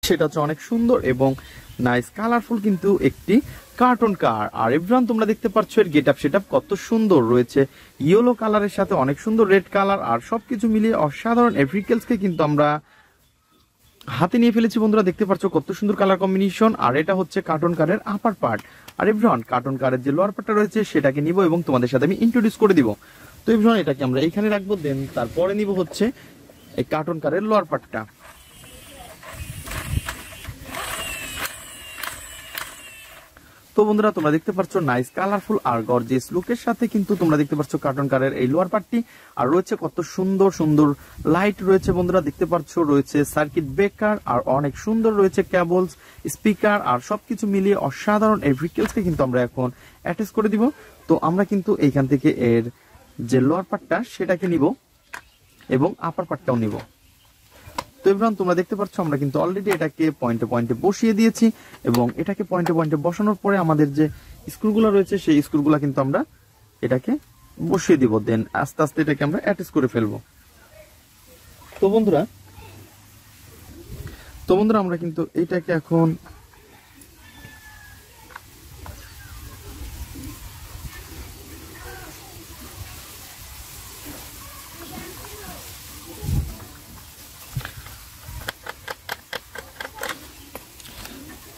সেটা হচ্ছে অনেক সুন্দর এবং নাইস কালারফুল কিন্তু একটি কার্টুন কার। আর এভরিওয়ান তোমরা দেখতে পাচ্ছ এর গেটআপ সেটআপ কত সুন্দর রয়েছে, ইয়েলো কালারের সাথে অনেক সুন্দর রেড কালার, আর সবকিছু মিলিয়ে অসাধারণ ভেহিকলসকে কিন্তু আমরা হাতে নিয়ে ফেলেছি। বন্ধুরা দেখতে পাচ্ছ কত সুন্দর কালার কম্বিনেশন। আর এটা হচ্ছে কার্টুন কারের আপার পার্ট। আর এভরিওয়ান কার্টুন কারের যে লোয়ার পার্টটা রয়েছে সেটাকে নিব এবং তোমাদের সাথে আমি ইন্ট্রোডিউস করে দিব। তো এভরিওয়ান এটাকে আমরা এইখানে রাখবো, দেন তারপরে নিব হচ্ছে এই কার্টুন কারের লোয়ার পার্টটা। তো বন্ধুরা তোমরা দেখতে পাচ্ছ নাইস কালারফুল আর গর্জিয়াস লুকের সাথে কিন্তু তোমরা দেখতে পাচ্ছ কার্টুন কারের এই লোয়ার পার্টটি। আর রয়েছে কত সুন্দর সুন্দর লাইট রয়েছে বন্ধুরা দেখতে পাচ্ছ, রয়েছে সার্কিট ব্রেকার আর অনেক সুন্দর রয়েছে কেবলস, স্পিকার, আর সবকিছু মিলিয়ে অসাধারণ এই ভেহিকলসকে কিন্তু আমরা এখন অ্যাটাচ করে দিব। তো আমরা কিন্তু এইখান থেকে এর যে লোয়ার পার্টটা সেটাকে নিব এবং আপার পার্টটাও নিব। তো এভরিওয়ান তোমরা দেখতে পাচ্ছ আমরা কিন্তু অলরেডি এটাকে পয়েন্টে পয়েন্টে বসিয়ে দিয়েছি এবং এটাকে পয়েন্টে পয়েন্টে বসানোর পরে আমাদের যে স্ক্রুগুলো রয়েছে সেই স্ক্রুগুলো কিন্তু আমরা এটাকে বসিয়ে দিব, দেন আস্তে আস্তে এটাকে আমরা অ্যাটাচ করে ফেলবো। তো বন্ধুরা আমরা কিন্তু এটাকে এখন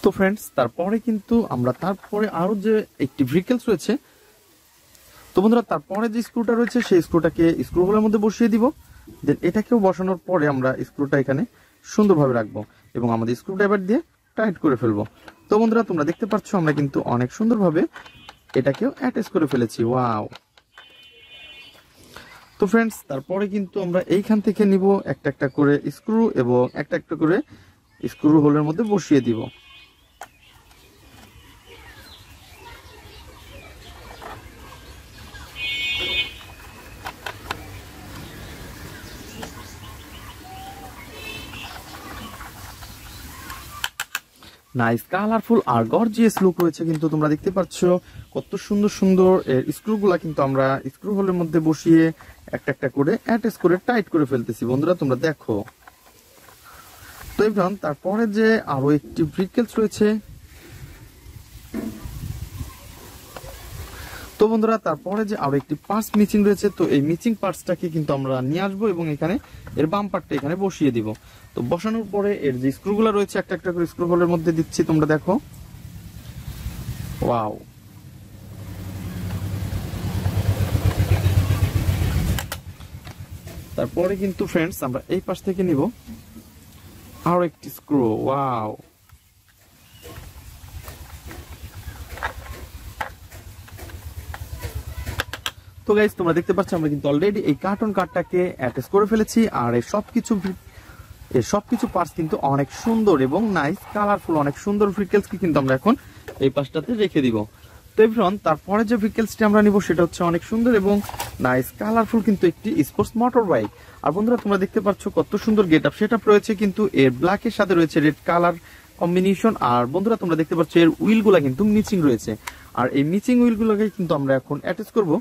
তো ফ্রেন্ডস তারপরে কিন্তু আমরা তারপরে আরো যে একটি ভেহিকলস রয়েছে, তো বন্ধুরা তারপরে যে স্ক্রুটা রয়েছে সেই স্ক্রুটাকে স্ক্রু হোলের মধ্যে বসিয়ে দিব, দেন এটাকেও বসানোর পরে আমরা স্ক্রুটা এখানে সুন্দরভাবে রাখবো এবং আমাদের স্ক্রু ড্রাইভার দিয়ে টাইট করে ফেলবো। তো বন্ধুরা তোমরা দেখতে পাচ্ছ আমরা কিন্তু অনেক সুন্দরভাবে এটাকেও অ্যাটাচ করে ফেলেছি। ওয়াও! তো ফ্রেন্ডস তারপরে কিন্তু আমরা এইখান থেকে নিব একটা একটা করে স্ক্রু এবং একটা একটা করে স্ক্রু হোলের মধ্যে বসিয়ে দিব। নাইস কালারফুল আর গর্জিয়াস লুক রয়েছে কিন্তু তোমরা দেখতে পাচ্ছ কত সুন্দর সুন্দর স্ক্রুগুলা কিন্তু আমরা স্ক্রু হোলের মধ্যে বসিয়ে একটা একটা করে অ্যাটাচ করে টাইট করে ফেলতেছি। বন্ধুরা তোমরা দেখো। তো এভরিওয়ান তারপরে যে আরো একটি ভেহিকলস রয়েছে, তো বন্ধুরা তারপরে যে আরো একটি পার্টস মিসিং রয়েছে, তো এই মিসিং পার্টসটাকে কিন্তু আমরা নিয়ে আসবো এবং এখানে এর বাম পার্টটা এখানে বসিয়ে দিব। তো বসানোর পরে এর যে স্ক্রুগুলো রয়েছে একটা একটা করে স্ক্রু হোলের মধ্যে দিচ্ছি, তোমরা দেখো। ওয়াও! তারপরে কিন্তু ফ্রেন্ডস আমরা এই পাশ থেকে নিব আরো একটি স্ক্রু। ওয়াও! তো গাইস তোমরা দেখতে পাচ্ছ আমরা কিন্তু অলরেডি এই কার্টুন কারটাকে অ্যাটাচ করে ফেলেছি। আর এই সবকিছু পার্টস কিন্তু অনেক সুন্দর এবং নাইস কালারফুল, অনেক সুন্দর ভেহিকলসকে কিন্তু আমরা এখন এই পাশটাতে রেখে দিব। তো এভরিওয়ান তারপরে যে ভেহিকলসটি আমরা নিব সেটা হচ্ছে অনেক সুন্দর এবং নাইস কালারফুল কিন্তু একটি স্পোর্টস মোটর বাইক। আর বন্ধুরা তোমরা দেখতে পাচ্ছ কত সুন্দর গেটআপ সেটআপ রয়েছে, কিন্তু এর ব্ল্যাকের সাথে রয়েছে রেড কালার কম্বিনেশন। আর বন্ধুরা তোমরা দেখতে পাচ্ছ এর হুইলগুলা কিন্তু মিচিং রয়েছে, আর এই মিচিং হুইলগুলোকে কিন্তু আমরা এখন অ্যাটাচ করব।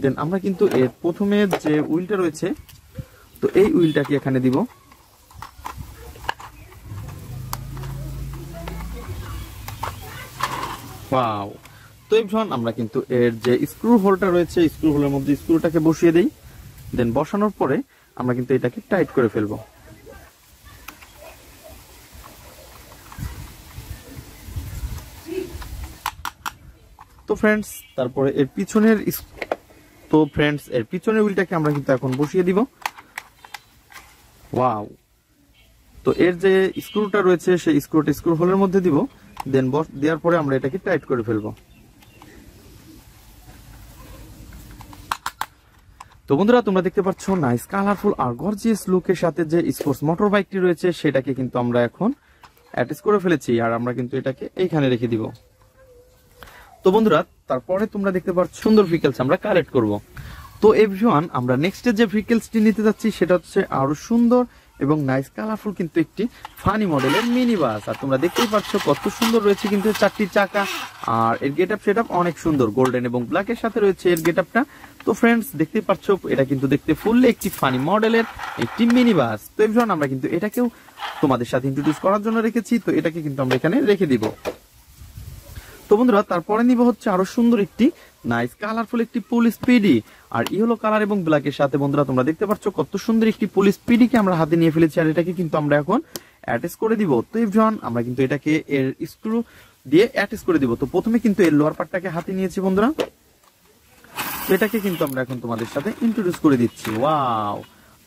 দেন আমরা কিন্তু এর প্রথমে যে হুইলটা রয়েছে তো এই হুইলটাকে এখানে দিব। ওয়াও! তো এভরিওয়ান আমরা কিন্তু এর যে স্ক্রু হোলটা রয়েছে স্ক্রু হোলের মধ্যে স্ক্রুটাকে বসিয়ে দেই, দেন বসানোর পরে আমরা কিন্তু এটাকে টাইট করে ফেলবো। তো ফ্রেন্ডস তারপরে এর পিছনের হুইলটাকে আমরা কিন্তু এখন বসিয়ে দিব। ওয়াও! তো এর যে স্ক্রুটা রয়েছে সেই স্ক্রুটা স্ক্রু হোলের মধ্যে দিব, দেন দেওয়ার পরে আমরা এটাকে টাইট করে ফেলবো। তো বন্ধুরা তোমরা দেখতে পাচ্ছ নাইস কালারফুল আর গর্জিয়াস লুকের সাথে যে স্পোর্টস মোটর বাইকটি রয়েছে সেটাকে কিন্তু আমরা এখন অ্যাটাচ করে ফেলেছি। আর আমরা কিন্তু এটাকে এইখানে রেখে দিব। তো বন্ধুরা তারপরে তোমরা দেখতে পাচ্ছ সুন্দর ভেহিকলস আমরা কালেক্ট করব। তো এভরিওয়ান আমরা নেক্সট যে ভেহিকলসটি নিতে যাচ্ছি সেটা হচ্ছে আরো সুন্দর এবং নাইস কালারফুল কিন্তু একটি ফানি মডেলের মিনি বাস। আর তোমরা দেখতেই পাচ্ছ কত সুন্দর রয়েছে কিন্তু 4টি চাকা, আর এর গেট আপ সেট আপ অনেক সুন্দর, গোল্ডেন এবং ব্ল্যাকের সাথে রয়েছে এর গেট আপটা। তো ফ্রেন্ডস দেখতেই পাচ্ছ এটা কিন্তু দেখতে ফুললি একটি ফানি মডেলের একটি মিনি বাস। তো এভরিওয়ান আমরা কিন্তু এটাকেও তোমাদের সাথে ইন্ট্রোডিউস করার জন্য রেখেছি, তো এটাকে কিন্তু আমরা এখানে রেখে দিব। তো বন্ধুরা তারপরে নিব হচ্ছে আরো সুন্দর একটি নাইস কালারফুল একটি পুলিশ পিডি, আর ইয়েলো কালার এবং ব্ল্যাকের সাথে বন্ধুরা তোমরা দেখতে পাচ্ছ কত সুন্দর একটি পুলিশ পিডি কে আমরা হাতে নিয়ে ফেলেছি, আর এটাকে কিন্তু আমরা এখন অ্যাটাচ করে দিব। তো এভরিওয়ান আমরা কিন্তু এটাকে এর স্ক্রু দিয়ে অ্যাটাচ করে দিব। তো প্রথমে কিন্তু এর লোয়ার পার্টটাকে হাতে নিয়েছি বন্ধুরা, এটাকে কিন্তু আমরা এখন তোমাদের সাথে ইন্ট্রোডিউস করে দিচ্ছি। ওয়াও,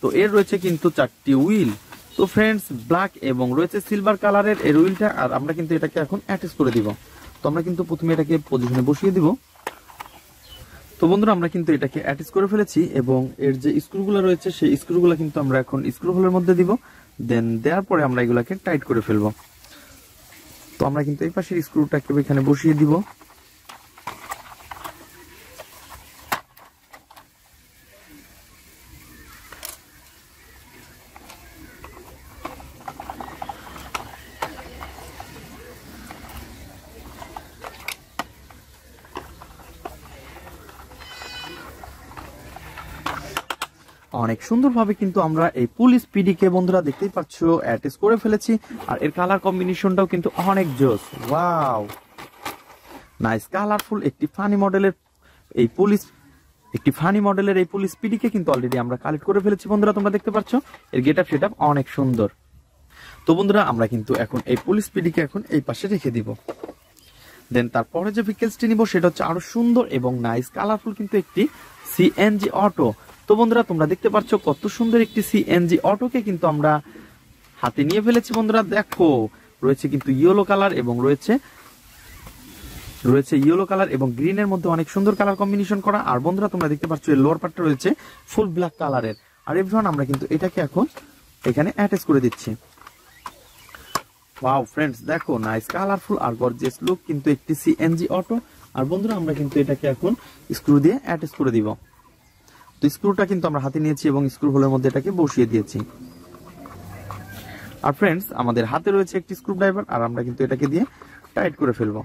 তো এর রয়েছে কিন্তু 4টি হুইল। তো ফ্রেন্ডস ব্ল্যাক এবং রয়েছে সিলভার কালারের এর হুইলটা, আর আমরা কিন্তু এটাকে এখন অ্যাটাচ করে দিব। তো আমরা কিন্তু প্রথমে এটাকে পজিশনে বসিয়ে দিব। তো বন্ধুরা আমরা কিন্তু এটাকে অ্যাটাচ করে ফেলেছি, এবং এর যে স্ক্রুগুলো রয়েছে সেই স্ক্রুগুলো কিন্তু আমরা এখন স্ক্রু হোলের মধ্যে দিব। দেন দেওয়ার পরে আমরা এগুলাকে টাইট করে ফেলবো। তো আমরা কিন্তু এই পাশের স্ক্রুটাকে এখানে বসিয়ে দিব। অনেক সুন্দরভাবে কিন্তু আমরা এই পুলিশ পিডি কে বন্ধুরা দেখতেই পাচ্ছ অ্যাটাচ করে ফেলেছি, আর এর কালার কম্বিনেশনটাও কিন্তু অনেক জোস। ওয়াও, নাইস কালারফুল একটি ফানি মডেলের এই পুলিশ পিডি কে কিন্তু অলরেডি আমরা কালেক্ট করে ফেলেছি বন্ধুরা, তোমরা দেখতে পাচ্ছ এর গেট আপ সেট আপ অনেক সুন্দর। তো বন্ধুরা আমরা কিন্তু এখন এই পুলিশ পিডি কে এখন এই পাশে রেখে দিব। দেন তারপরে যে ভেহিকলসটি নিব সেটা হচ্ছে আরো সুন্দর এবং নাইস কালারফুল কিন্তু একটি সিএনজি অটো। তো বন্ধুরা তোমরা দেখতে পাচ্ছ কত সুন্দর একটি সিএনজি অটোকে কিন্তু আমরা হাতে নিয়ে ফেলেছি বন্ধুরা। দেখো রয়েছে কিন্তু ইয়েলো কালার এবং রয়েছে ইয়েলো কালার এবং গ্রিনের মধ্যে অনেক সুন্দর কালার কম্বিনেশন করা। আর বন্ধুরা তোমরা দেখতে পাচ্ছ এর লোয়ার পার্টটা রয়েছে ফুল ব্ল্যাক কালারের। আর এভরিওয়ান আমরা কিন্তু এটাকে এখন এখানে অ্যাটাচ করে দিচ্ছি। ওয়াও ফ্রেন্ডস দেখো নাইস কালারফুল আর গর্জিয়াস লুক কিন্তু একটি সিএনজি অটো। আর বন্ধুরা আমরা কিন্তু এটাকে এখন স্ক্রু দিয়ে অ্যাটাচ করে দিব। তো স্ক্রুটা কিন্তু আমরা হাতে নিয়েছি এবং স্ক্রু হোলের মধ্যে এটাকে বসিয়ে দিয়েছি। আর ফ্রেন্ডস আমাদের হাতে রয়েছে একটি স্ক্রু ড্রাইভার, আর আমরা কিন্তু এটাকে দিয়ে টাইট করে ফেলবো।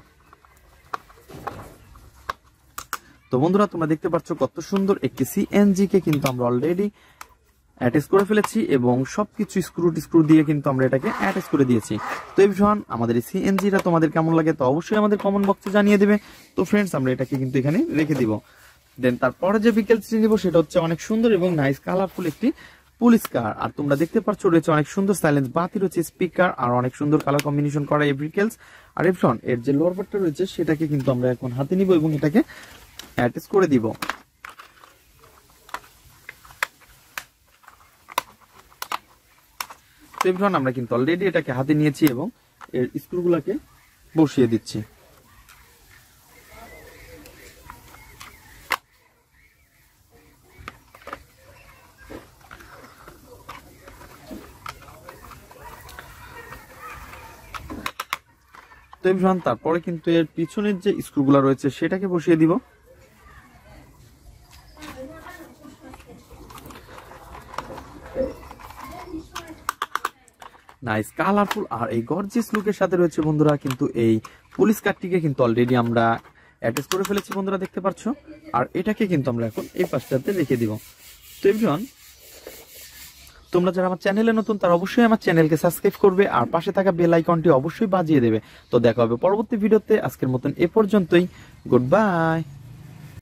তো বন্ধুরা তোমরা দেখতে পাচ্ছ কত সুন্দর একটি সিএনজি কে কিন্তু আমরা অলরেডি অ্যাটাচ করে ফেলেছি, এবং সবকিছু স্ক্রু দিয়ে কিন্তু আমরা এটাকে অ্যাটাচ করে দিয়েছি। তো এভরিওয়ান আমাদের এই সিএনজিটা তোমাদের কেমন লাগে তো অবশ্যই আমাদের কমেন্ট বক্সে জানিয়ে দেবে। তো ফ্রেন্ডস আমরা এটাকে কিন্তু এখানে রেখে দিব। দেন তারপরে যে ভেহিকলসটি নিব সেটা হচ্ছে অনেক সুন্দর এবং নাইস কালারফুল একটি পুলিশ কার। আর তোমরা দেখতে পাচ্ছ রয়েছে অনেক সুন্দর সাইলেন্স বাতি রয়েছে, স্পিকার, আর অনেক সুন্দর কালার কম্বিনেশন করা এই ভেহিকলস। আর এভরিওয়ান এর যে লোয়ার পার্টটা রয়েছে সেটাকে কিন্তু আমরা এখন হাতে নিব এবং এটাকে অ্যাটাচ করে দিব। তো এভরিওয়ান আমরা কিন্তু অলরেডি এটাকে হাতে নিয়েছি এবং এর স্ক্রুগুলোকে বসিয়ে দিচ্ছি। তো এভরিওয়ান তারপরে কিন্তু এর পিছনের যে স্ক্রুগুলো রয়েছে সেটাকে বসিয়ে দিব। নাইস কালারফুল আর এই গর্জিয়াস লুকের সাথে রয়েছে বন্ধুরা কিন্তু এই পুলিশ কারটিকে কিন্তু অলরেডি আমরা অ্যাটাচ করে ফেলেছি বন্ধুরা, দেখতে পাচ্ছ। আর এটাকে কিন্তু আমরা এখন এই পাশটাতে রেখে দিব। তো এভরিওয়ান তোমরা যারা আমার চ্যানেলে নতুন তারা অবশ্যই আমার চ্যানেলকে সাবস্ক্রাইব করবে, আর পাশে থাকা বেল আইকনটি অবশ্যই বাজিয়ে দেবে। তো দেখা হবে পরবর্তী ভিডিওতে। আজকের মতন এ পর্যন্তই, গুড বাই।